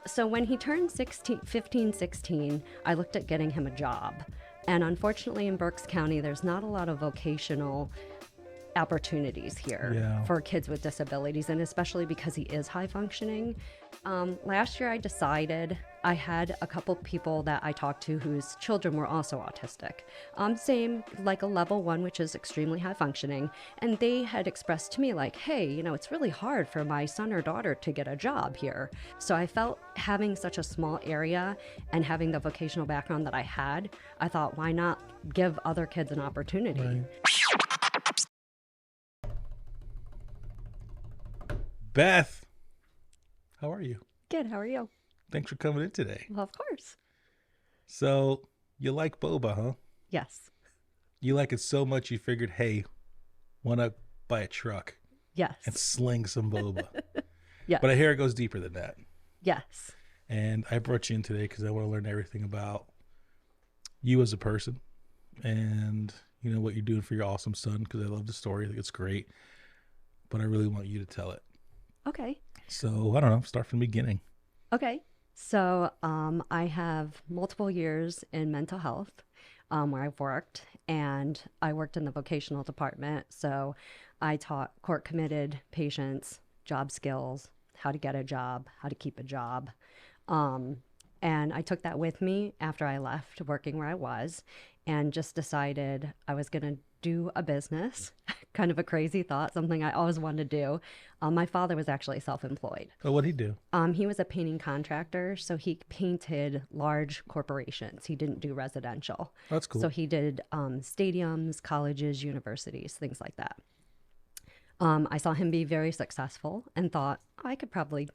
So when he turned 16, 15, 16, I looked at getting him a job. And unfortunately in Berks County, there's not a lot of vocational opportunities here Yeah. for kids with disabilities, and especially because he is high functioning. Last year I decided, I had a couple people that I talked to whose children were also autistic. Same, like a level 1, which is extremely high functioning. And they had expressed to me like, hey, it's really hard for my son or daughter to get a job here. So I felt having such a small area and having the vocational background that I had, I thought, why not give other kids an opportunity? Right. Beth, how are you? Good, how are you? Thanks for coming in today. Well, of course. So, you like boba, huh? Yes. You like it so much you figured, hey, want to buy a truck Yes. and sling some boba. Yes. But I hear it goes deeper than that. Yes. And I brought you in today because I want to learn everything about you as a person and, what you're doing for your awesome son, because I love the story. I think it's great. But I really want you to tell it. Okay. So, I don't know, start from the beginning. Okay. So I have multiple years in mental health where I've worked, and I worked in the vocational department. So I taught court committed patients job skills, how to get a job, how to keep a job. And I took that with me after I left working where I was, and just decided I was going to do a business. Kind of a crazy thought, something I always wanted to do. My father was actually self-employed. Oh, what'd he do? He was a painting contractor, so he painted large corporations. He didn't do residential. That's cool. So he did stadiums, colleges, universities, things like that. I saw him be very successful and thought, I could probably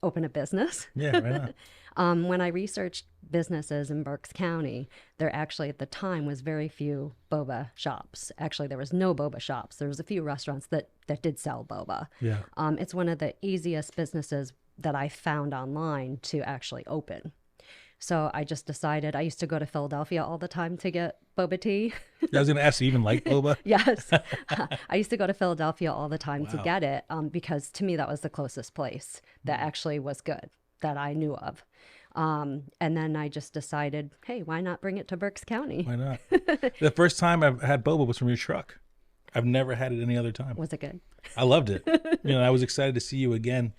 open a business. Yeah, why not? When I researched businesses in Berks County, there actually at the time was very few boba shops. Actually, there was no boba shops. There was a few restaurants that did sell boba. Yeah. It's one of the easiest businesses that I found online to actually open. So I just decided, I used to go to Philadelphia all the time to get boba tea. I was going to ask, you even like boba? Yes. I used to go to Philadelphia all the time to Wow. get it because to me that was the closest place that actually was good that I knew of. And then I just decided, hey, why not bring it to Berks County? Why not? The first time I've had boba was from your truck. I've never had it any other time. Was it good? I loved it. I was excited to see you again.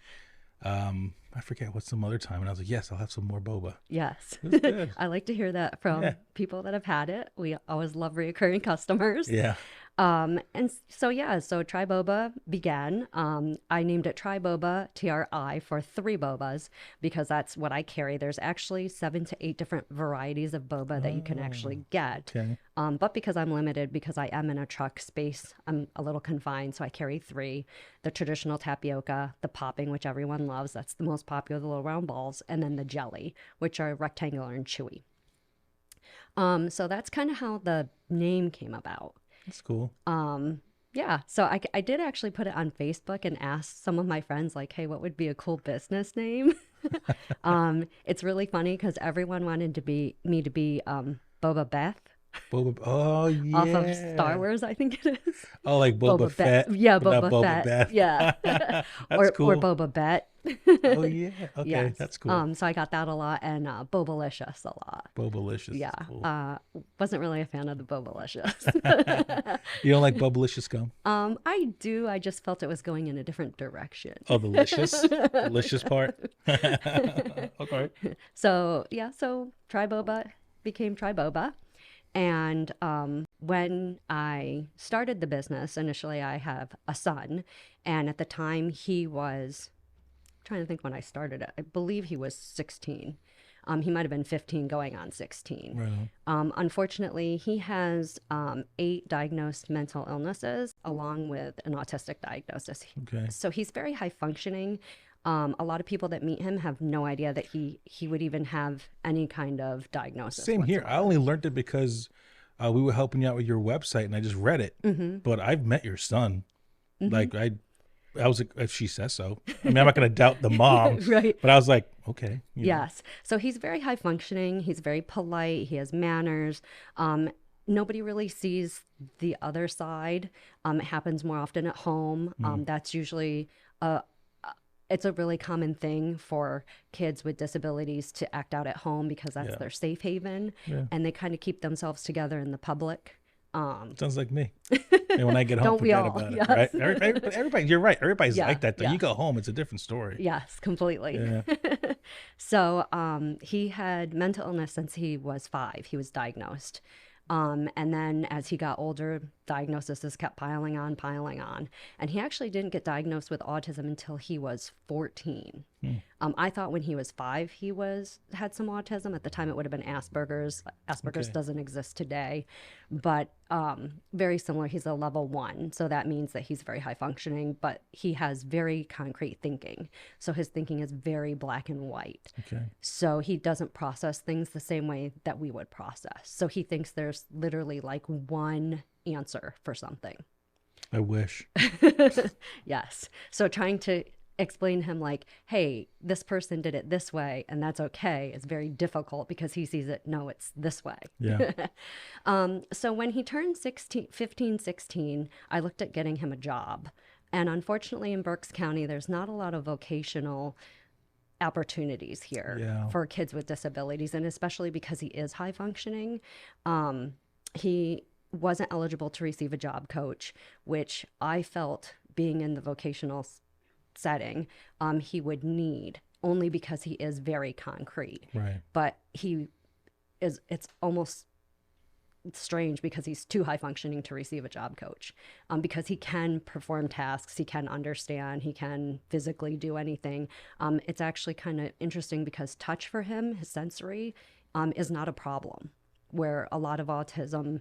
I forget what some other time. And I was like, yes, I'll have some more boba. Yes. It was good. I like to hear that from people that have had it. We always love reoccurring customers. Yeah. So Tri-Boba began. I named it Tri-Boba, TRI, for 3 bobas because that's what I carry. There's actually 7 to 8 different varieties of boba that you can actually get. Okay. But because I'm limited, because I am in a truck space, I'm a little confined, so I carry 3. The traditional tapioca, the popping, which everyone loves, that's the most popular, the little round balls, and then the jelly, which are rectangular and chewy. So that's kind of how the name came about. That's cool. Yeah, so I did actually put it on Facebook and asked some of my friends, like, hey, what would be a cool business name? It's really funny because everyone wanted me to be Boba Beth. Boba. Oh, yeah. Off of Star Wars, I think it is. Oh, like Boba Fett. Yeah, but not Boba Fett. Beth. Yeah. That's cool. Or Boba Bett. Oh, yeah. Okay, Yes. that's cool. So I got that a lot, and Bobalicious a lot. Bobalicious. Yeah. Cool. Wasn't really a fan of the Bobalicious. You don't like Bobalicious gum? I do. I just felt it was going in a different direction. Oh, the licious? Delicious part? Okay. So Tri-Boba became Tri-Boba. And when I started the business, initially I have a son. And at the time he was, I'm trying to think when I started it, I believe he was 16. He might have been 15 going on 16. Right. Unfortunately, he has 8 diagnosed mental illnesses along with an autistic diagnosis. Okay. So he's very high functioning. A lot of people that meet him have no idea that he would even have any kind of diagnosis. Same here. I only learned it because we were helping you out with your website and I just read it. Mm-hmm. But I've met your son. Mm-hmm. Like I was, if she says so. I mean, I'm not going to doubt the mom. Right. But I was like, okay. you know. Yes. So he's very high functioning. He's very polite. He has manners. Nobody really sees the other side. It happens more often at home. That's usually it's a really common thing for kids with disabilities to act out at home because that's Yeah. their safe haven, Yeah. and they kind of keep themselves together in the public. Sounds like me. And when I get home, Don't we forget all? about it, right? Yes. But everybody, you're right. Everybody's Yeah, like that, though. You go yes. home, it's a different story. Yes, completely. Yeah. So he had mental illness since he was 5. He was diagnosed. And then as he got older, diagnoses kept piling on, piling on. And he actually didn't get diagnosed with autism until he was 14. I thought when he was 5, he had some autism. At the time, it would have been Asperger's. Asperger's Okay. doesn't exist today, but very similar. He's a level 1, so that means that he's very high functioning, but he has very concrete thinking. So his thinking is very black and white. Okay. So he doesn't process things the same way that we would process. So he thinks there's literally like one answer for something. I wish. Yes. So trying to explain to him like, hey, this person did it this way and that's okay, is very difficult because he sees it, no, it's this way. Yeah. So when he turned 16, 15, 16, I looked at getting him a job. And unfortunately in Berks County, there's not a lot of vocational opportunities here Yeah. for kids with disabilities. And especially because he is high functioning, he wasn't eligible to receive a job coach, which I felt being in the vocational setting, he would need, only because he is very concrete. Right. But it's almost strange because he's too high functioning to receive a job coach, because he can perform tasks, he can understand, he can physically do anything. It's actually kind of interesting because touch for him, his sensory, is not a problem, where a lot of autism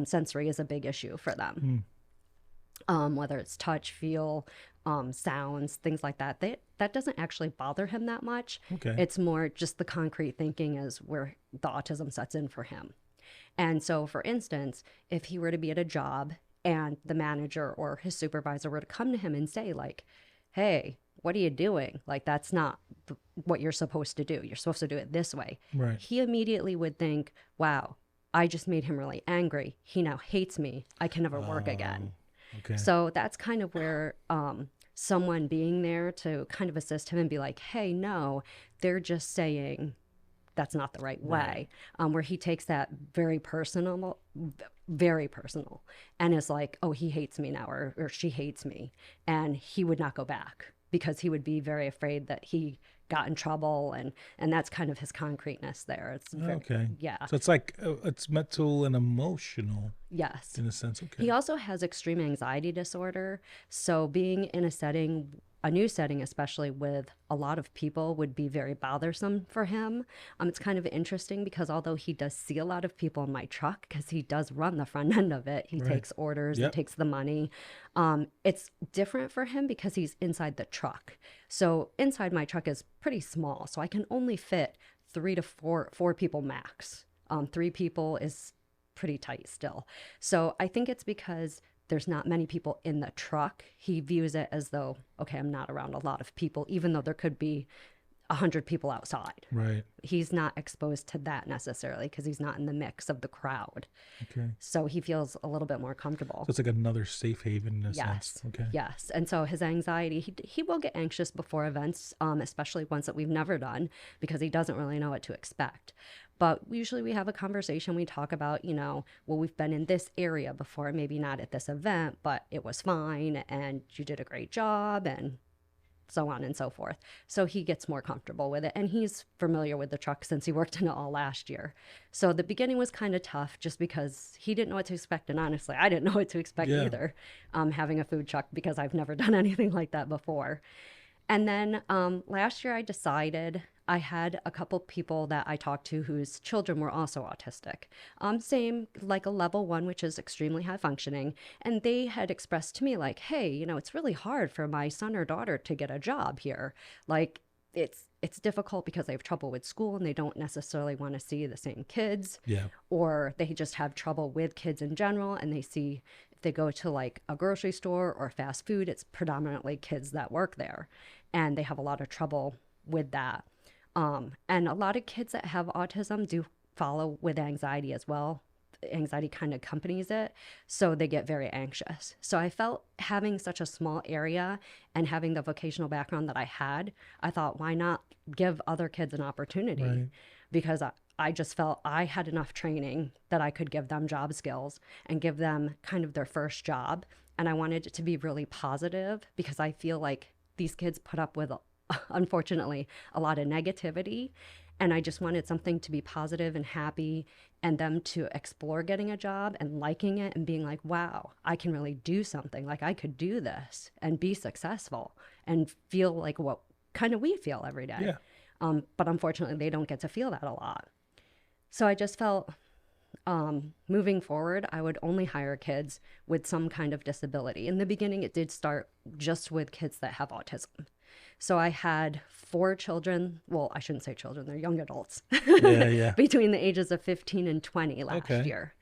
sensory is a big issue for them. Whether it's touch, feel, sounds, things like that. That doesn't actually bother him that much. Okay. It's more just the concrete thinking is where the autism sets in for him. And so, for instance, if he were to be at a job and the manager or his supervisor were to come to him and say, like, hey, what are you doing? Like, that's not what you're supposed to do. You're supposed to do it this way. Right. He immediately would think, wow, I just made him really angry. He now hates me. I can never work again. Okay. So that's kind of where someone being there to kind of assist him and be like, hey, no, they're just saying that's not the right way. Where he takes that very personal, and is like, oh, he hates me now, or she hates me. And he would not go back because he would be very afraid that he got in trouble, and that's kind of his concreteness there. It's very, Okay. yeah. So it's like it's mental and emotional Yes. in a sense. Okay. He also has extreme anxiety disorder. So being in a new setting, especially with a lot of people, would be very bothersome for him. It's kind of interesting because although he does see a lot of people in my truck, because he does run the front end of it, he Right. takes orders Yep. and takes the money. It's different for him because he's inside the truck. So inside my truck is pretty small. So I can only fit 3 to 4 people max. 3 people is pretty tight still. So I think it's because there's not many people in the truck. He views it as though, okay, I'm not around a lot of people, even though there could be 100 people outside. Right. He's not exposed to that necessarily because he's not in the mix of the crowd. Okay. So he feels a little bit more comfortable. So it's like another safe haven in a Yes. sense. Okay. Yes. And so his anxiety, he will get anxious before events, especially ones that we've never done, because he doesn't really know what to expect. But usually we have a conversation. We talk about, well, we've been in this area before, maybe not at this event, but it was fine and you did a great job and so on and so forth. So he gets more comfortable with it. And he's familiar with the truck since he worked in it all last year. So the beginning was kind of tough just because he didn't know what to expect. And honestly, I didn't know what to expect Yeah. either, having a food truck, because I've never done anything like that before. And then last year I had a couple people that I talked to whose children were also autistic. Same, like a level 1, which is extremely high functioning. And they had expressed to me like, hey, it's really hard for my son or daughter to get a job here. Like, it's difficult because they have trouble with school and they don't necessarily want to see the same kids. Yeah. Or they just have trouble with kids in general, and they see, if they go to like a grocery store or fast food, it's predominantly kids that work there, and they have a lot of trouble with that. And a lot of kids that have autism do follow with anxiety as well. anxiety kind of accompanies it. So they get very anxious. So I felt having such a small area and having the vocational background that I had, I thought, why not give other kids an opportunity? Right. Because I just felt I had enough training that I could give them job skills and give them kind of their first job. And I wanted it to be really positive because I feel like these kids put up with, unfortunately, a lot of negativity. And I just wanted something to be positive and happy and them to explore getting a job and liking it and being like, wow, I can really do something. Like I could do this and be successful and feel like what kind of we feel every day. Yeah. But unfortunately, they don't get to feel that a lot. So I just felt moving forward, I would only hire kids with some kind of disability. In the beginning, it did start just with kids that have autism. So I had 4 children. Well, I shouldn't say children, they're young adults Yeah. Yeah. between the ages of 15 and 20 last Okay. year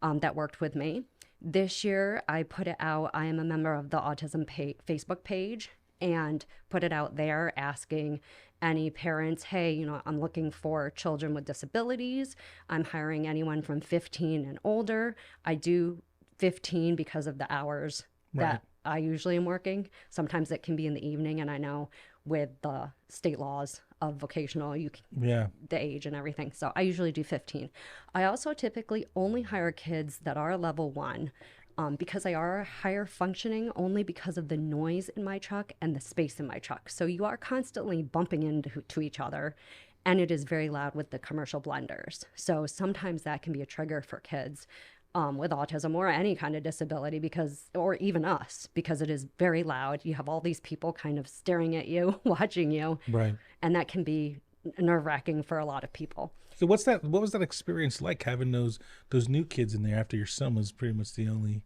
that worked with me. This year, I put it out. I am a member of the Autism Facebook page and put it out there asking any parents, hey, I'm looking for children with disabilities. I'm hiring anyone from 15 and older. I do 15 because of the hours Right. that I usually am working. Sometimes it can be in the evening, and I know with the state laws of vocational, Yeah. the age and everything. So I usually do 15. I also typically only hire kids that are level 1 because they are higher functioning only because of the noise in my truck and the space in my truck. So you are constantly bumping into to each other, and it is very loud with the commercial blenders. So sometimes that can be a trigger for kids with autism or any kind of disability or even us, because it is very loud. You have all these people kind of staring at you, watching you, Right. and that can be nerve-wracking for a lot of people. So what's that? What was that experience like having those new kids in there after your son was pretty much the only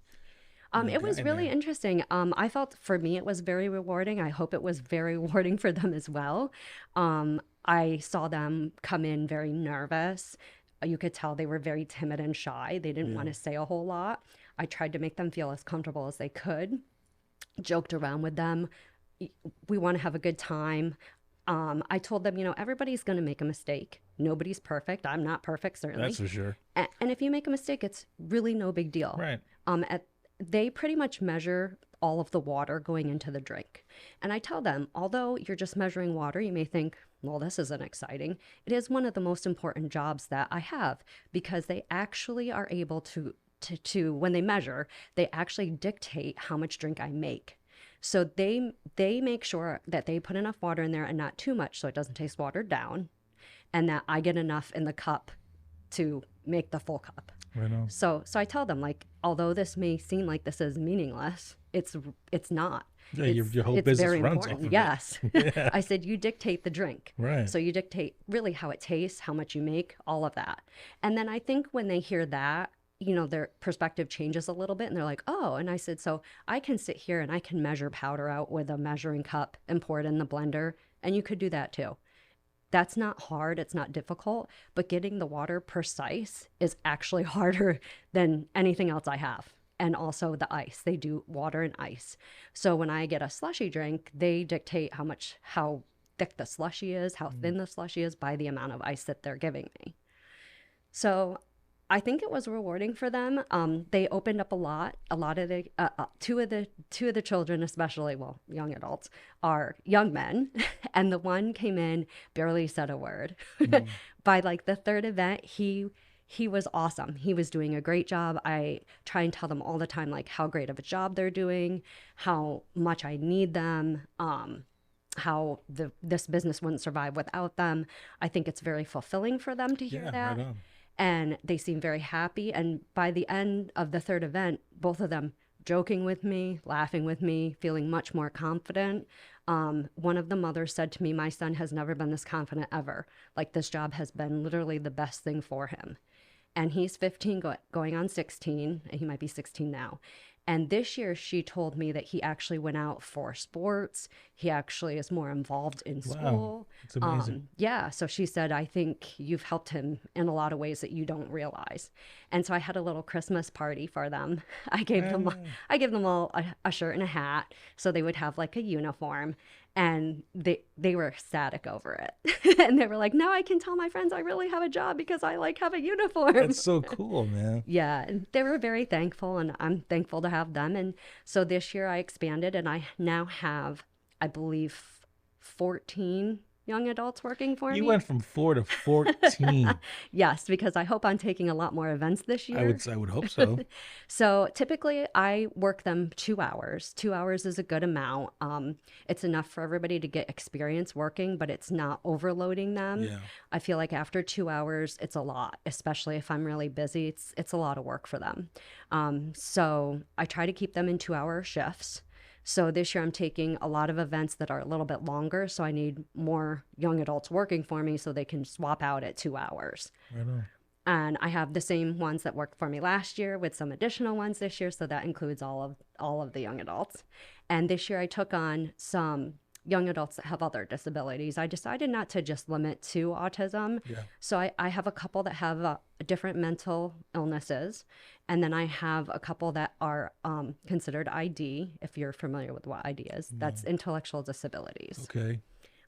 It guy was in really there? interesting. I felt for me it was very rewarding. I hope it was very rewarding for them as well. I saw them come in very nervous. You could tell they were very timid and shy. They didn't Yeah. want to say a whole lot. I tried to make them feel as comfortable as they could, joked around with them. We want to have a good time. I told them, everybody's going to make a mistake. Nobody's perfect. I'm not perfect, That's certainly. for sure. And if you make a mistake, it's really no big deal. Right. They pretty much measure all of the water going into the drink. And I tell them, although you're just measuring water, you may think, well, this isn't exciting. It is one of the most important jobs that I have because they actually are able to when they measure, they actually dictate how much drink I make. So they make sure that they put enough water in there and not too much so it doesn't taste watered down, and that I get enough in the cup to make the full cup. Right on. So I tell them, like, although this may seem like this is meaningless, it's not. Yeah. It's Your whole it's business very runs off important. of Yes. it. Yeah. I said you dictate the drink. Right. So you dictate really how it tastes, how much you make, all of that. And then I think when they hear that, their perspective changes a little bit and they're like, oh, and I said, so I can sit here and I can measure powder out with a measuring cup and pour it in the blender, and you could do that too. That's not hard, it's not difficult, but getting the water precise is actually harder than anything else I have. And also the ice. They do water and ice. So when I get a slushy drink, they dictate how thick the slushy is, how thin the slushy is by the amount of ice that they're giving me. So I think it was rewarding for them. They opened up a lot. A lot of the two of the children, especially, well, young adults, are young men, and the one came in, barely said a word. Mm. By like the third event, he was awesome. He was doing a great job. I try and tell them all the time like how great of a job they're doing, how much I need them. How this business wouldn't survive without them. I think it's very fulfilling for them to hear Yeah. that. Right on. And they seem very happy. And by the end of the third event, both of them joking with me, laughing with me, feeling much more confident. One of the mothers said to me, my son has never been this confident ever. Like this job has been literally the best thing for him. And he's 15 going on 16, and he might be 16 now. And this year she told me that he actually went out for sports. He actually is more involved in Wow. school. It's amazing. Yeah, so she said, I think you've helped him in a lot of ways that you don't realize. And so I had a little Christmas party for them. I gave them all a shirt and a hat so they would have like a uniform. And they were ecstatic over it. And they were like, now I can tell my friends I really have a job because I like have a uniform. That's so cool, man. Yeah, and they were very thankful, and I'm thankful to have them. And so this year I expanded, and I now have, I believe, 14 young adults working for You me. went from 4 to 14. Yes, because I hope I'm taking a lot more events this year. I would hope so. So typically I work them 2 hours. 2 hours is a good amount. It's enough for everybody to get experience working, but it's not overloading them. Yeah. I feel like after 2 hours, it's a lot, especially if I'm really busy. It's a lot of work for them. So I try to keep them in 2 hour shifts. So this year I'm taking a lot of events that are a little bit longer. So I need more young adults working for me so they can swap out at 2 hours. Right on. And I have the same ones that worked for me last year with some additional ones this year. So that includes all of the young adults. And this year I took on some young adults that have other disabilities. I decided not to just limit to autism. Yeah. So I have a couple that have different mental illnesses. And then I have a couple that are considered ID, if you're familiar with what ID is. That's intellectual disabilities. Okay.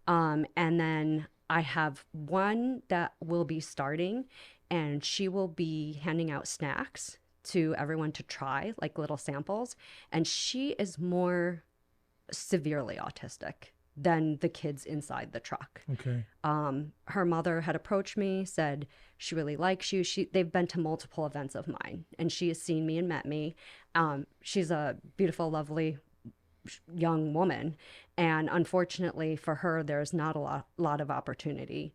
And then I have one that will be starting, and she will be handing out snacks to everyone to try, like little samples. And she is more severely autistic than the kids inside the truck. Okay. Her mother had approached me, said she really likes you. They've been to multiple events of mine, and she has seen me and met me. She's a beautiful, lovely young woman, and unfortunately for her, there's not a lot of opportunity.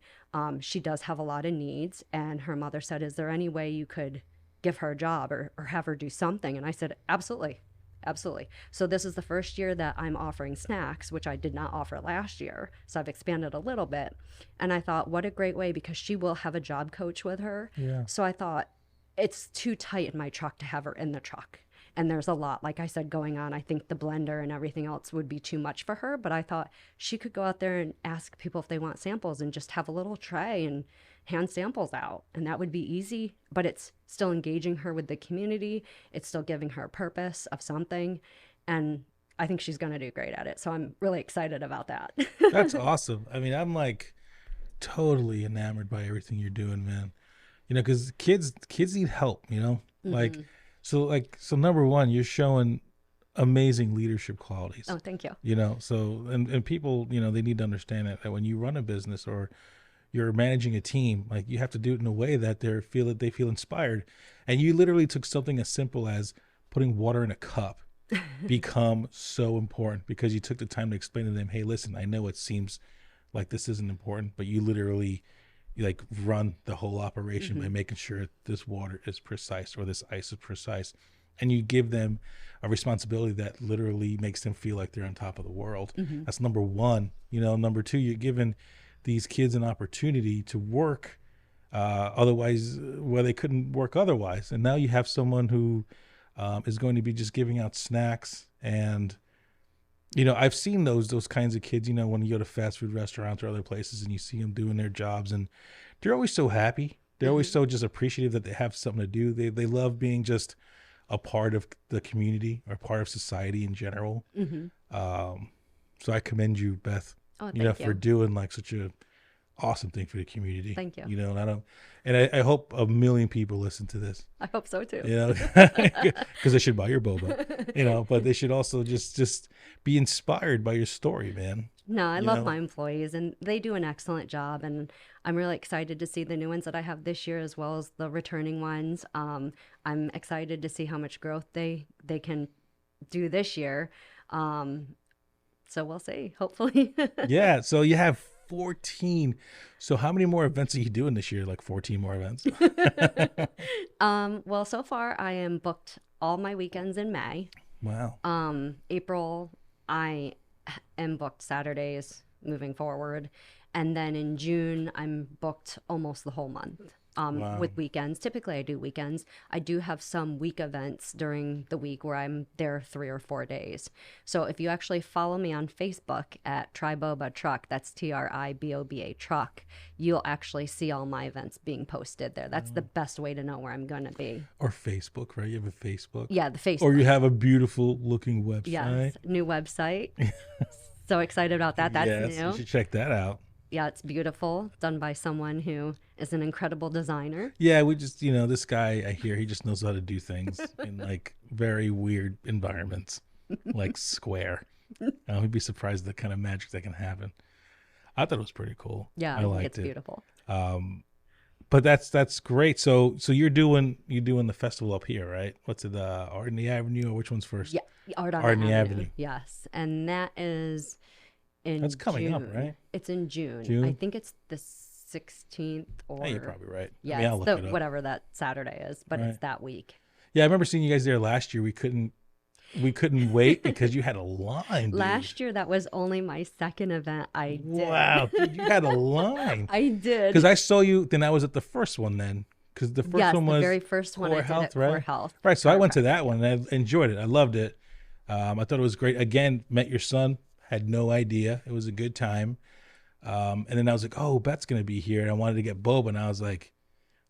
She does have a lot of needs, and her mother said, is there any way you could give her a job or have her do something? And I said, absolutely. Absolutely. So this is the first year that I'm offering snacks, which I did not offer last year. So I've expanded a little bit. And I thought, what a great way, because she will have a job coach with her. Yeah. So I thought, it's too tight in my truck to have her in the truck. And there's a lot, like I said, going on. I think the blender and everything else would be too much for her. But I thought she could go out there and ask people if they want samples and just have a little tray and hand samples out. And that would be easy, but it's still engaging her with the community. It's still giving her a purpose of something. And I think she's going to do great at it. So I'm really excited about that. That's awesome. I mean, I'm like totally enamored by everything you're doing, man. You know, because kids need help, you know? Mm-hmm. So number one, you're showing amazing leadership qualities. Oh, thank you. You know, so and people, you know, they need to understand that when you run a business or you're managing a team, like you have to do it in a way that they feel inspired. And you literally took something as simple as putting water in a cup become so important because you took the time to explain to them, hey, listen, I know it seems like this isn't important, but you literally like run the whole operation by making sure this water is precise or this ice is precise. And you give them a responsibility that literally makes them feel like they're on top of the world. That's number one. You know, number two, you're giving these kids an opportunity to work otherwise where they couldn't work otherwise. And now you have someone who is going to be just giving out snacks. And, you know, I've seen those kinds of kids, you know, when you go to fast food restaurants or other places and you see them doing their jobs and they're always so happy. They're always so just appreciative that they have something to do. They love being just a part of the community or part of society in general. So I commend you, Beth, Oh, you know, thank you. for doing like such a awesome thing for the community. Thank you. You know, and I hope 1 million people listen to this, I hope so too. you know, because they should buy your boba, you know, but they should also just be inspired by your story, man. No, I You love know? my employees, and they do an excellent job. And I'm really excited to see the new ones that I have this year, as well as the returning ones. I'm excited to see how much growth they can do this year. So we'll see. Hopefully. Yeah. So you have 14. So how many more events are you doing this year? Like 14 more events? Well, so far I am booked all my weekends in May. Wow. April, I am booked Saturdays moving forward. And then in June, I'm booked almost the whole month Wow. with weekends. Typically, I do weekends. I do have some week events during the week where I'm there 3 or 4 days. So if you actually follow me on Facebook at Tri-Boba Truck, that's Triboba Truck, you'll actually see all my events being posted there. That's the best way to know where I'm going to be. Or Facebook, right? You have a Facebook? Yeah, the Facebook. Or you have a beautiful looking website. Yes, new website. So excited about that. That's Yes, you new. should check that out. Yeah, it's beautiful, done by someone who is an incredible designer. Yeah, we just, this guy I hear he just knows how to do things in like very weird environments, like square. He'd be surprised at the kind of magic that can happen. I thought it was pretty cool. Yeah, I I think it's liked it. beautiful. But that's great. So you're doing the festival up here, right? What's it, Art in the Avenue, or which one's first? Yeah, Art on Art in the the Avenue. Avenue. Yes, and that is That's in coming up, June. right? It's in June. I June. think it's the 16th Hey, you're or probably right. I yeah, mean, I'll it's look the it up. whatever that Saturday is, but Right. it's that week. Yeah, I remember seeing you guys there last year. We couldn't wait because you had a line, dude. Last year that was only my second event I did. Wow, dude, you had a line. I did. Because I saw you. Then I was at the first one. Then because the first Yes, one the was very first one I Core did Health, at right? Core Health. Right. So I went to that Chiropractic, one and I enjoyed it. I loved it. I thought it was great. Again, met your son. Had no idea. It was a good time. And then I was like, oh, Beth's gonna be here, and I wanted to get Boba, and I was like,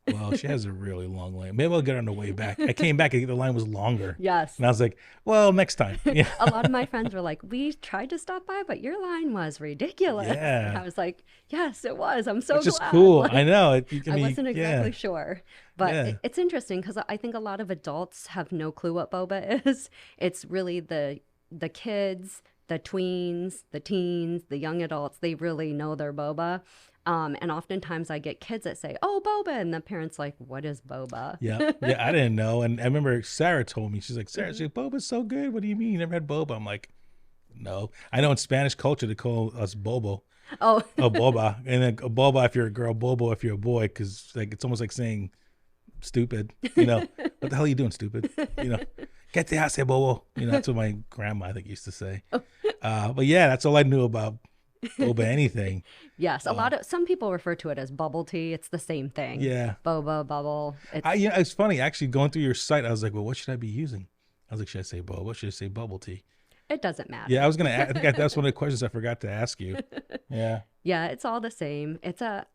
well, she has a really long line. Maybe I'll get her on the way back. I came back, and the line was longer. Yes. And I was like, well, next time. Yeah. A lot of my friends were like, we tried to stop by, but your line was ridiculous. Yeah. And I was like, yes, it was. I'm so Which is glad. cool. Like, I know. I wasn't exactly sure. But Yeah. it's interesting because I think a lot of adults have no clue what boba is. It's really the kids, the tweens, the teens, the young adults, they really know their boba. And oftentimes I get kids that say, oh, boba. And the parents like, what is boba? Yeah. Yeah. I didn't know. And I remember Sarah told me, she's like, Sarah, Mm-hmm. she's like, Boba's so good. What do you mean? You never had Boba? I'm like, no. I know in Spanish culture, they call us Bobo. Oh, Oh, Boba. And then Boba if you're a girl, Bobo if you're a boy. Because like, it's almost like saying stupid. What the hell are you doing, stupid? Get the house here, Bobo. That's what my grandma, I think, used to say. But yeah, that's all I knew about Boba anything. yes. Some people refer to it as bubble tea. It's the same thing. Yeah. Boba, bubble. It's, It's funny actually going through your site. I was like, well, what should I be using? I was like, should I say boba? Should I say bubble tea? it doesn't matter. Yeah, I was gonna. I think that's one of the questions I forgot to ask you. Yeah. Yeah, it's all the same. It's a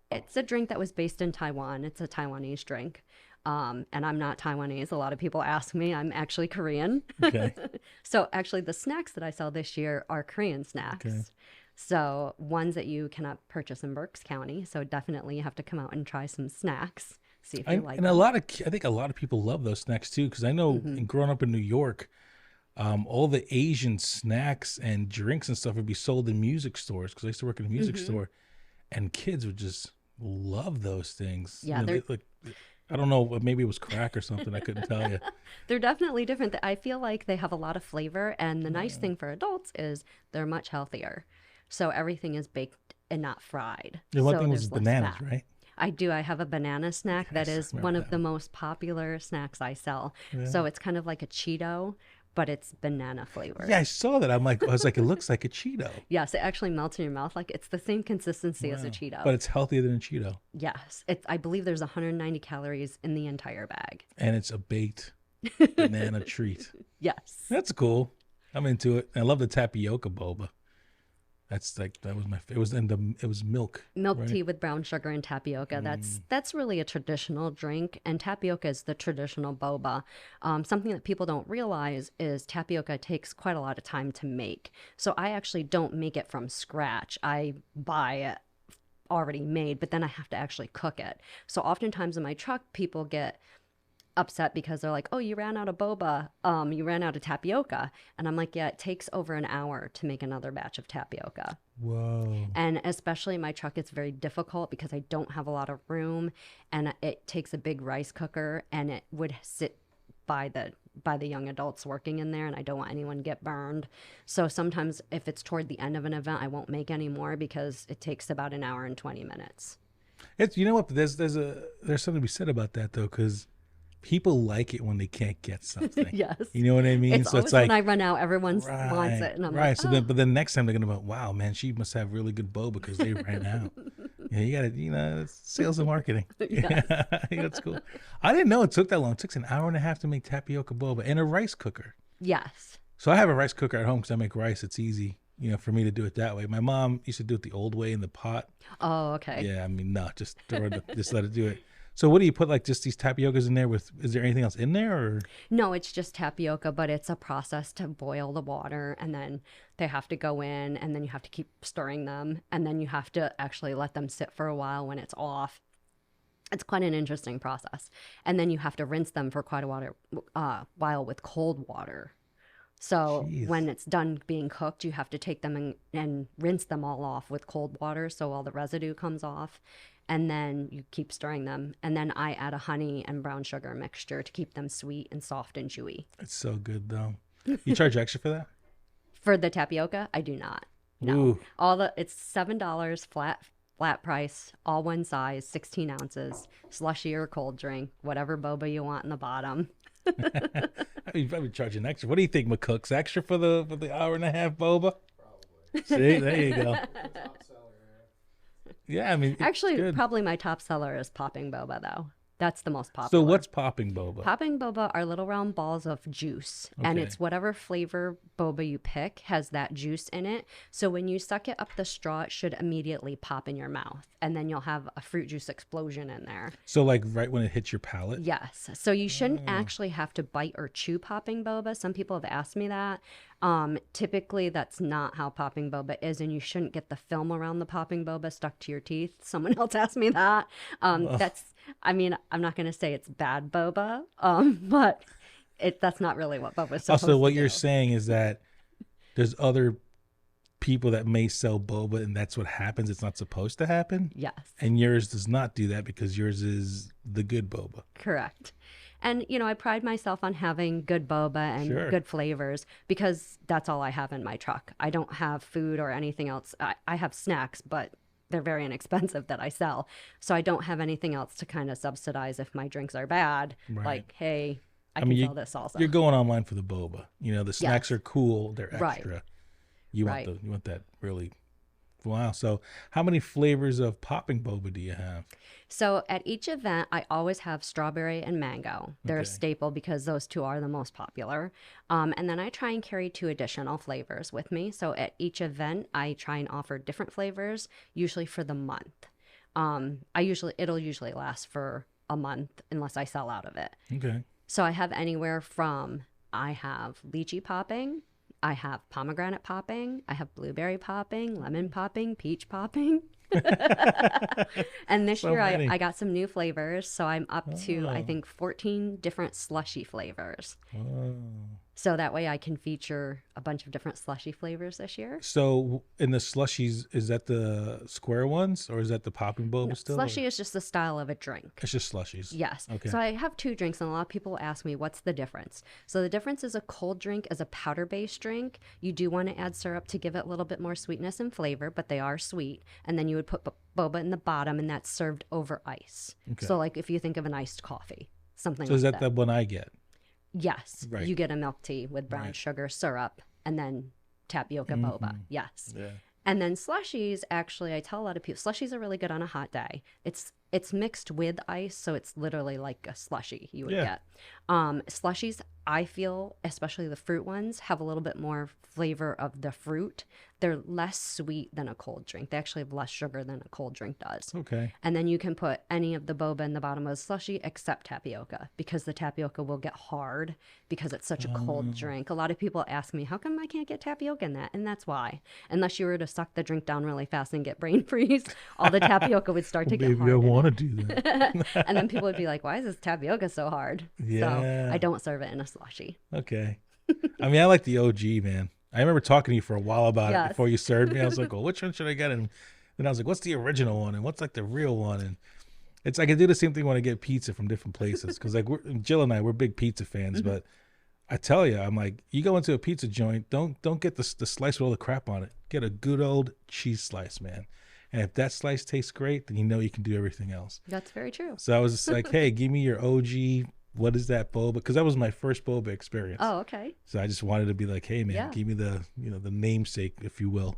drink that was based in Taiwan. It's a Taiwanese drink. And I'm not Taiwanese. A lot of people ask me. I'm actually Korean. Okay. So actually the snacks that I sell this year are Korean snacks. Okay. So ones that you cannot purchase in Berks County. So definitely you have to come out and try some snacks. See if you like And them. I think a lot of people love those snacks too, because I know, in growing up in New York, all the Asian snacks and drinks and stuff would be sold in music stores. Because I used to work in a music store, and kids would just love those things. Yeah, I don't know, maybe it was crack or something. I couldn't tell you. They're definitely different. I feel like they have a lot of flavor. And the nice thing for adults is they're much healthier. So everything is baked and not fried. The one So thing was there's less bananas, fat. right? I do. I have a banana snack that Yes, I is remember one that of the most popular snacks I sell. Yeah. So it's kind of like a Cheeto, but it's banana flavored. Yeah, I saw that. I was like, it looks like a Cheeto. Yes, it actually melts in your mouth. Like it's the same consistency as a Wow. Cheeto. But it's healthier than a Cheeto. Yes, I believe there's 190 calories in the entire bag. And it's a baked banana treat. Yes. That's cool. I'm into it. I love the tapioca boba. That was it was milk. Milk right? tea with brown sugar and tapioca. That's really a traditional drink, and tapioca is the traditional boba. Something that people don't realize is tapioca takes quite a lot of time to make. So I actually don't make it from scratch. I buy it already made, but then I have to actually cook it. So oftentimes in my truck, people get upset because they're like, oh, you ran out of boba, you ran out of tapioca. And I'm like, yeah, it takes over an hour to make another batch of tapioca. Whoa. And especially in my truck, it's very difficult because I don't have a lot of room, and it takes a big rice cooker, and it would sit by the young adults working in there, and I don't want anyone to get burned. So sometimes if it's toward the end of an event, I won't make any more because it takes about an hour and 20 minutes. It's what, there's something to be said about that though, because people like it when they can't get something. Yes. You know what I mean? It's so always it's like, when I run out, everyone wants it, and I'm right. like, So oh. then next time they're gonna go, wow, man, she must have really good boba because they ran out. Yeah, you gotta, it's sales and marketing. Yes. Yeah, that's cool. I didn't know it took that long. It took an hour and a half to make tapioca boba in a rice cooker. Yes. So I have a rice cooker at home because I make rice. It's easy, for me to do it that way. My mom used to do it the old way in the pot. Oh, okay. Yeah, I mean, no, just let it do it. So what do you put, like just these tapiocas in there with, is there anything else in there or? No, it's just tapioca, but it's a process to boil the water and then they have to go in and then you have to keep stirring them and then you have to actually let them sit for a while when it's off. It's quite an interesting process. And then you have to rinse them for quite a while with cold water. So Jeez. when it's done being cooked, you have to take them and rinse them all off with cold water so all the residue comes off. And then you keep stirring them. And then I add a honey and brown sugar mixture to keep them sweet and soft and chewy. It's so good though. You charge extra for that? For the tapioca, I do not. No. Ooh. It's $7 flat price, all one size, 16 ounces, slushy or cold drink, whatever boba you want in the bottom. You're probably charging extra. What do you think, McCooks? Extra for the hour and a half boba? Probably. See, there you go. Yeah, I mean, Actually, good. probably my top seller is popping boba, though. That's the most So popular. what's popping boba? Popping boba are little round balls of juice, and Okay. it's whatever flavor boba you pick has that juice in it. So when you suck it up the straw, it should immediately pop in your mouth, and then you'll have a fruit juice explosion in there. So like right when it hits your palate? Yes. So you shouldn't actually have to bite or chew popping boba. Some people have asked me that. Typically, that's not how popping boba is, and you shouldn't get the film around the popping boba stuck to your teeth. Someone else asked me that. I mean, I'm not going to say it's bad boba, but that's not really what boba's supposed Also, what to you're do. saying is that there's other people that may sell boba and that's what happens. It's not supposed to happen. Yes, And yours does not do that because yours is the good boba. correct. And, I pride myself on having good boba and Sure. good flavors because that's all I have in my truck. I don't have food or anything else. I have snacks, but they're very inexpensive that I sell. So I don't have anything else to kind of subsidize if my drinks are bad. Right. Like, hey, I mean, can sell this also. You're going online for the boba. The snacks Yes. are cool. They're Right. extra. You Right. want that really. Wow. So how many flavors of popping boba do you have? So at each event, I always have strawberry and mango. They're a Okay. staple because those two are the most popular. And then I try and carry 2 additional flavors with me. So at each event, I try and offer different flavors, usually for the month. It'll usually last for a month unless I sell out of it. Okay. So I have I have lychee popping, I have pomegranate popping, I have blueberry popping, lemon popping, peach popping. And this So year many. I got some new flavors. So I'm up to, I Oh. think, 14 different slushy flavors. Oh. So that way I can feature a bunch of different slushy flavors this year. So in the slushies, is that the square ones or is that the popping boba still? Slushy is just the style of a drink. It's just slushies. Yes. Okay. So I have 2 drinks, and a lot of people ask me, what's the difference? So the difference is a cold drink is a powder-based drink. You do want to add syrup to give it a little bit more sweetness and flavor, but they are sweet. And then you would put boba in the bottom, and that's served over ice. Okay. So like if you think of an iced coffee, something So like is that that. the one I get? Yes. Right. You get a milk tea with brown Right. sugar syrup and then tapioca boba. Yes. Yeah. And then slushies, actually, I tell a lot of people, slushies are really good on a hot day. It's mixed with ice, so it's literally like a slushie you would Yeah. get. Slushies, I feel, especially the fruit ones, have a little bit more flavor of the fruit. They're less sweet than a cold drink. They actually have less sugar than a cold drink does. Okay. And then you can put any of the boba in the bottom of the slushie except tapioca because the tapioca will get hard because it's such a cold drink. A lot of people ask me, how come I can't get tapioca in that? And that's why. Unless you were to suck the drink down really fast and get brain freeze, all the tapioca would start to get Maybe hard. I in want it. to do that. And then people would be like, why is this tapioca so hard? Yeah. So I don't serve it in a slushie. Okay. I mean, I like the OG, man. I remember talking to you for a while about it Yes. before you served me. I was like, well, which one should I get? And then I was like, what's the original one? And what's like the real one? And it's I can do the same thing when I get pizza from different places. Because like Jill and I, we're big pizza fans. But I tell you, I'm like, you go into a pizza joint, don't get the slice with all the crap on it. Get a good old cheese slice, man. And if that slice tastes great, then you know you can do everything else. That's very true. So I was just like, hey, give me your OG. What is that boba? Because that was my first boba experience. Oh, okay. So I just wanted to be like, hey man, Yeah. give me the the namesake, if you will.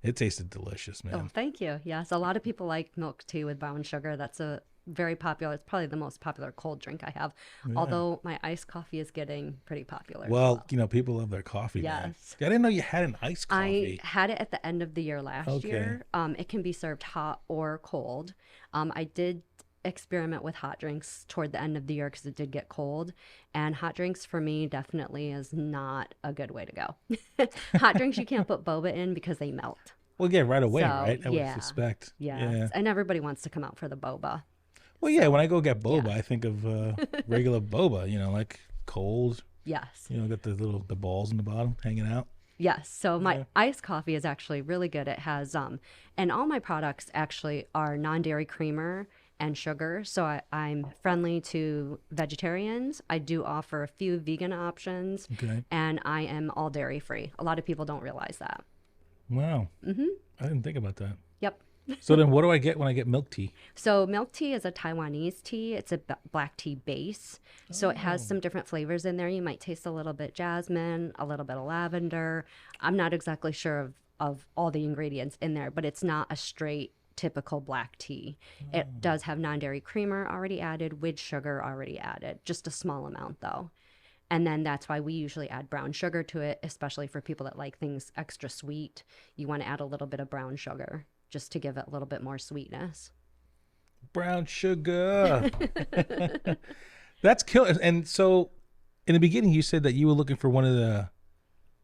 It tasted delicious, man. Oh, thank you. Yes, a lot of people like milk tea with brown sugar. That's a very popular. It's probably the most popular cold drink I have. Although my iced coffee is getting pretty popular. as Well, people love their coffee, man. Yes. I didn't know you had an iced coffee. I had it at the end of the year last Okay. year. It can be served hot or cold. I did experiment with hot drinks toward the end of the year because it did get cold. And hot drinks for me definitely is not a good way to go. Hot drinks you can't put boba in because they melt. Well, yeah, right away, So right? I would yeah, suspect. yeah, Yeah. and everybody wants to come out for the boba. Well, yeah, when So I go get yeah, boba, I think of regular boba, like cold, yes. got the balls in the bottom hanging out. Yes. So my Yeah. iced coffee is actually really good. It has and all my products actually are non-dairy creamer and sugar. So I'm friendly to vegetarians. I do offer a few vegan options, Okay. and I am all dairy free. A lot of people don't realize that. Wow. I didn't think about that. Yep. So then what do I get when I get milk tea? So milk tea is a Taiwanese tea. It's a black tea base. So it has some different flavors in there. You might taste a little bit jasmine, a little bit of lavender. I'm not exactly sure of all the ingredients in there, but it's not a straight typical black tea. It does have non-dairy creamer already added with sugar already added, just a small amount though. And then that's why we usually add brown sugar to it, especially for people that like things extra sweet. You want to add a little bit of brown sugar just to give it a little bit more sweetness. Brown sugar. That's killer. And so in the beginning you said that you were looking for one of the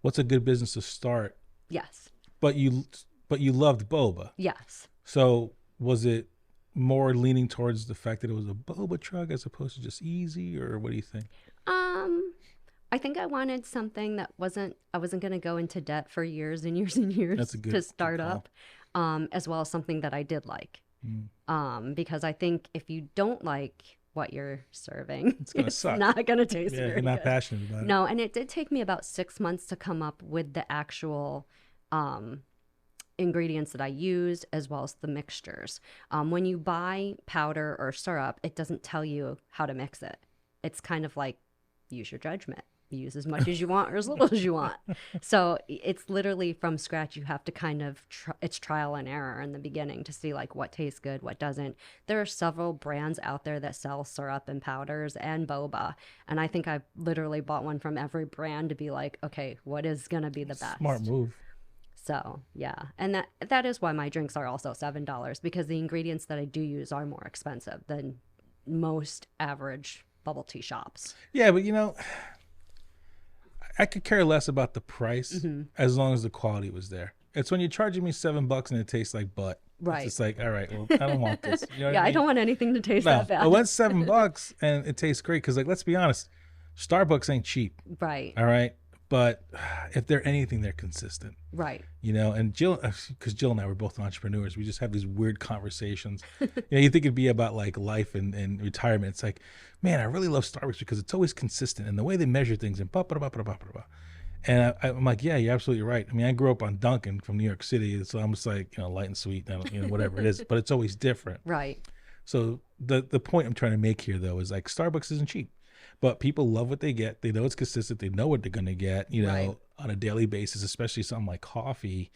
what's a good business to start, Yes. but you loved boba. Yes. So was it more leaning towards the fact that it was a boba truck as opposed to just easy, or what do you think? I think I wanted something that I wasn't going to go into debt for years and years and years That's a good to start call. up, as well as something that I did like. Mm. Because I think if you don't like what you're serving, It's gonna suck. not going to taste Yeah, very you're not good. passionate about it. No, and it did take me about 6 months to come up with the actual ingredients that I used as well as the mixtures. When you buy powder or syrup, it doesn't tell you how to mix it. It's kind of like use your judgment. Use as much as you want or as little as you want. So it's literally from scratch. You have to kind of, it's trial and error in the beginning to see like what tastes good, what doesn't. There are several brands out there that sell syrup and powders and boba. And I think I literally bought one from every brand to be like, okay, what is going to be the best? Smart move. So yeah, and that is why my drinks are also $7 because the ingredients that I do use are more expensive than most average bubble tea shops. Yeah, but I could care less about the price as long as the quality was there. It's when you're charging me $7 and it tastes like butt. Right. It's just like, all right, well, I don't want this. You know what Yeah, I I mean? don't want anything to taste No, that bad. but when it's $7 and it tastes great, because let's be honest, Starbucks ain't cheap. Right, All right, but if they're anything, they're consistent. right. And Jill, because Jill and I were both entrepreneurs, we just have these weird conversations. You think it'd be about like life and retirement. It's like, man, I really love Starbucks because it's always consistent and the way they measure things and blah, blah, blah, blah, blah, blah, blah. And I'm like, yeah, you're absolutely right. I mean, I grew up on Dunkin' from New York City, so I'm just like, light and sweet, whatever it is, but it's always different. Right. So the point I'm trying to make here, though, is like Starbucks isn't cheap, but people love what they get. They know it's consistent. They know what they're going to get, Right. on a daily basis, especially something like coffee.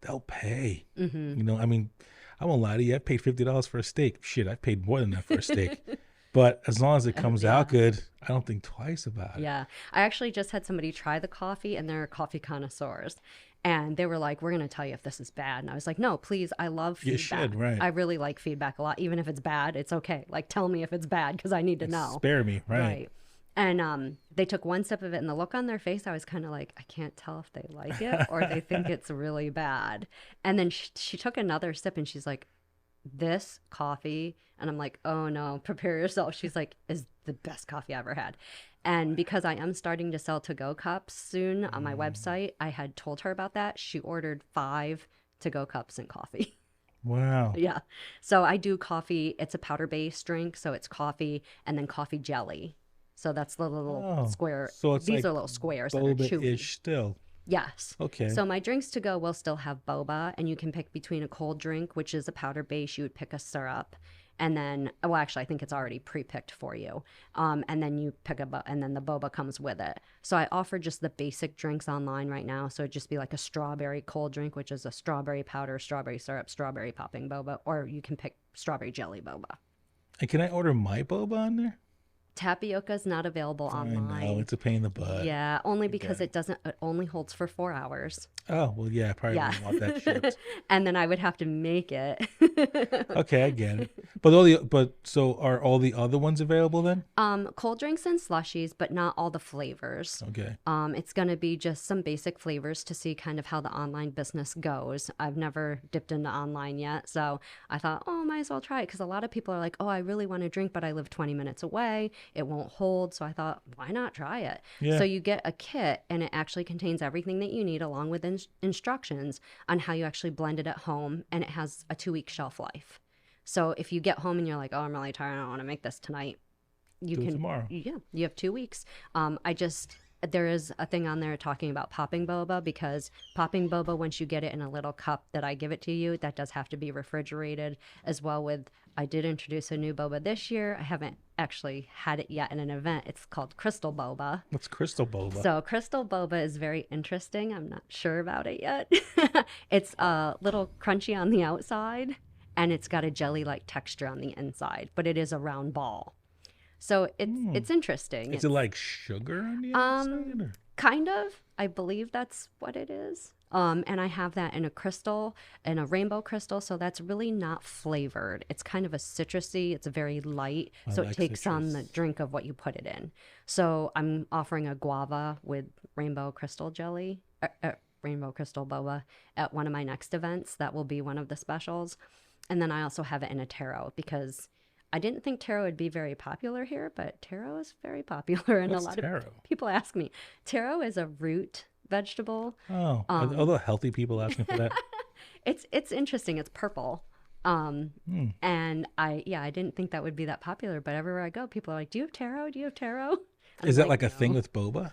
They'll pay. I mean, I won't lie to you. I've paid $50 for a steak. Shit, I've paid more than that for a steak. But as long as it comes out good, I don't think twice about it. Yeah. I actually just had somebody try the coffee, and they're coffee connoisseurs. And they were like, we're going to tell you if this is bad. And I was like, no, please. I love You feedback. should, right. I really like feedback a lot. Even if it's bad, it's okay. Like, tell me if it's bad because I need to know. Spare me, right? And they took one sip of it, and the look on their face, I was kind of like, I can't tell if they like it or they think it's really bad. And then she took another sip, and she's like, this coffee, and I'm like, oh no, prepare yourself. She's like, is the best coffee I ever had. And because I am starting to sell to-go cups soon on my website, I had told her about that. She ordered 5 to-go cups and coffee. Wow. Yeah. So I do coffee. It's a powder-based drink, so it's coffee and then coffee jelly. So that's the little square. So it's These like are little squares that are chewy. boba-ish still. Yes. Okay. So my drinks to go will still have boba, and you can pick between a cold drink, which is a powder base. You would pick a syrup, and then, well, actually, I think it's already pre-picked for you. And then you pick and then the boba comes with it. So I offer just the basic drinks online right now. So it'd just be like a strawberry cold drink, which is a strawberry powder, strawberry syrup, strawberry popping boba, or you can pick strawberry jelly boba. And can I order my boba on there? Tapioca is not available online. I know, it's a pain in the butt. Yeah, only because it only holds for 4 hours. Oh, well, yeah, I probably wouldn't want that shipped. And then I would have to make it. Okay, I get it. So are all the other ones available then? Cold drinks and slushies, but not all the flavors. Okay. It's going to be just some basic flavors to see kind of how the online business goes. I've never dipped into online yet, so I thought, oh, might as well try it because a lot of people are like, oh, I really want to drink, but I live 20 minutes away. It won't hold. So I thought, why not try it? Yeah. So you get a kit and it actually contains everything that you need along with instructions on how you actually blend it at home, and it has a 2-week shelf life. So if you get home and you're like, oh, I'm really tired, I don't want to make this tonight, you Do it can, tomorrow. yeah, you have 2 weeks. There is a thing on there talking about popping boba, because popping boba, once you get it in a little cup that I give it to you, that does have to be refrigerated as well. I did introduce a new boba this year. I haven't actually had it yet in an event. It's called crystal boba. What's crystal boba? So crystal boba is very interesting. I'm not sure about it yet. It's a little crunchy on the outside and it's got a jelly-like texture on the inside, but it is a round ball. So it's interesting. Is it like sugar on the outside? Or? Kind of. I believe that's what it is. And I have that in a crystal, in a rainbow crystal. So that's really not flavored. It's kind of a citrusy. It's very light. So it takes on the drink of what you put it in. So I'm offering a guava with rainbow crystal jelly, rainbow crystal boba at one of my next events. That will be one of the specials. And then I also have it in a taro because I didn't think taro would be very popular here, but taro is very popular. And What's a lot taro? of people ask me. Taro is a root vegetable. Oh, are the healthy people asking for that? It's interesting. It's purple. And I didn't think that would be that popular, but everywhere I go, people are like, do you have taro? Do you have taro? And Is that like no. a thing with boba?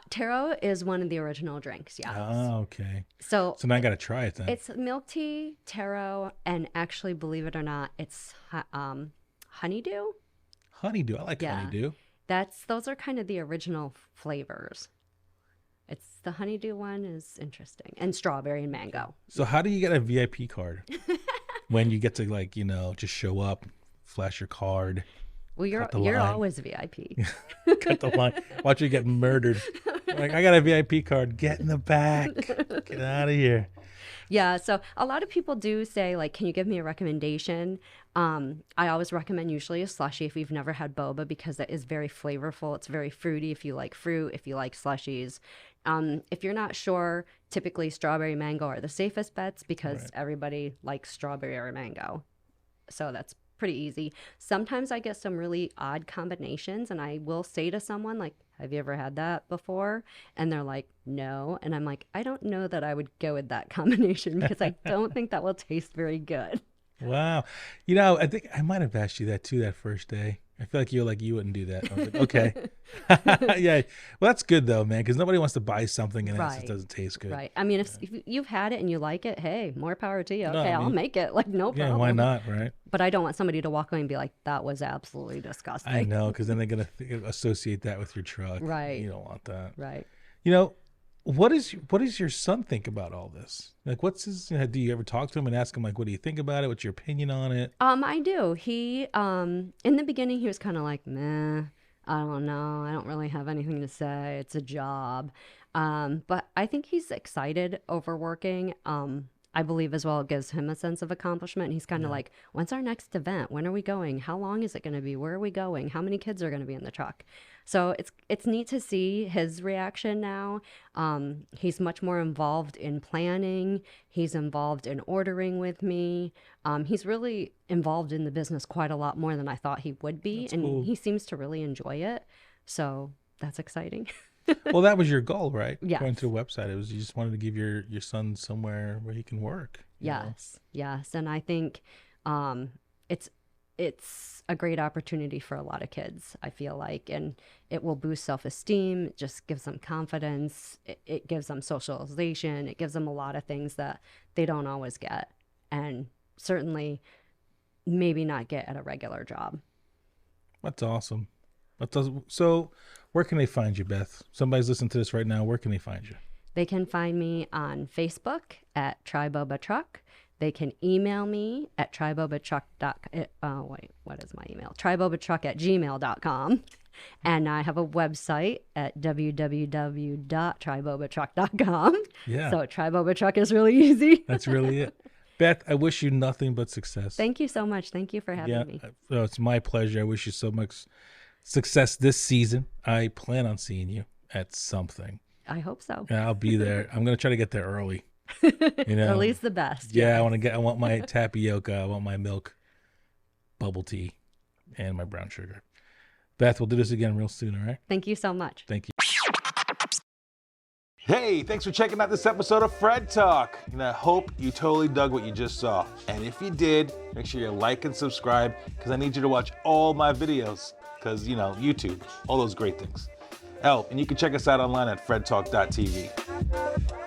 Taro is one of the original drinks, yes. Oh, okay. So now I got to try it then. It's milk tea, taro, and actually, believe it or not, it's honeydew. Honeydew. I like honeydew. Those are kind of the original flavors. It's the honeydew one is interesting, and strawberry and mango. So how do you get a VIP card when you get to just show up, flash your card? Well, you're always a VIP. Cut the line. Watch you get murdered. Like, I got a VIP card. Get in the back. Get out of here. Yeah. So a lot of people do say, like, can you give me a recommendation? I always recommend usually a slushie if you've never had boba, because it is very flavorful. It's very fruity if you like fruit, if you like slushies. If you're not sure, typically strawberry mango are the safest bets because everybody likes strawberry or mango. So that's pretty easy. Sometimes I get some really odd combinations and I will say to someone like, have you ever had that before? And they're like, no. And I'm like, I don't know that I would go with that combination because I don't think that will taste very good. Wow. I think I might have asked you that too that first day. I feel like you wouldn't do that. I was like, okay. Yeah. Well, that's good though, man, because nobody wants to buy something and it just doesn't taste good. Right. I mean, if you've had it and you like it, hey, more power to you. Okay, I'll make it. Like, no problem. Yeah, why not, right? But I don't want somebody to walk away and be like, that was absolutely disgusting. I know, because then they're going to associate that with your truck. Right. You don't want that. Right. What does your son think about all this? Like, what's his? Do you ever talk to him and ask him like, what do you think about it? What's your opinion on it? I do. He in the beginning he was kind of like, meh, I don't know. I don't really have anything to say. It's a job. But I think he's excited over working. I believe as well it gives him a sense of accomplishment. And he's kind of like, when's our next event? When are we going? How long is it going to be? Where are we going? How many kids are going to be in the truck? So it's neat to see his reaction now. He's much more involved in planning. He's involved in ordering with me. He's really involved in the business quite a lot more than I thought he would be. That's and cool. He seems to really enjoy it. So that's exciting. Well, that was your goal, right? Yes. Going to the website. It was, you just wanted to give your son somewhere where he can work. Yes. And I think it's a great opportunity for a lot of kids, I feel like, and it will boost self-esteem. It just gives them confidence. It gives them socialization. It gives them a lot of things that they don't always get, and certainly maybe not get at a regular job. That's awesome. So where can they find you, Beth? Somebody's listening to this right now. Where can they find you? They can find me on Facebook at Tri-Boba Truck. They can email me at tribobotruck.com. What is my email? tribobotruck@gmail.com. And I have a website at www.tribobatruck.com. Yeah. So Tri-Boba Truck is really easy. That's really it. Beth, I wish you nothing but success. Thank you so much. Thank you for having me. It's my pleasure. I wish you so much success this season. I plan on seeing you at something. I hope so. Yeah, I'll be there. I'm gonna try to get there early. At least the best. Yeah, yes. I want my tapioca. I want my milk, bubble tea, and my brown sugar. Beth, we'll do this again real soon. All right. Thank you so much. Thank you. Hey, thanks for checking out this episode of Fred Talk. And I hope you totally dug what you just saw. And if you did, make sure you like and subscribe because I need you to watch all my videos. Because, YouTube, all those great things. Oh, and you can check us out online at fredtalk.tv.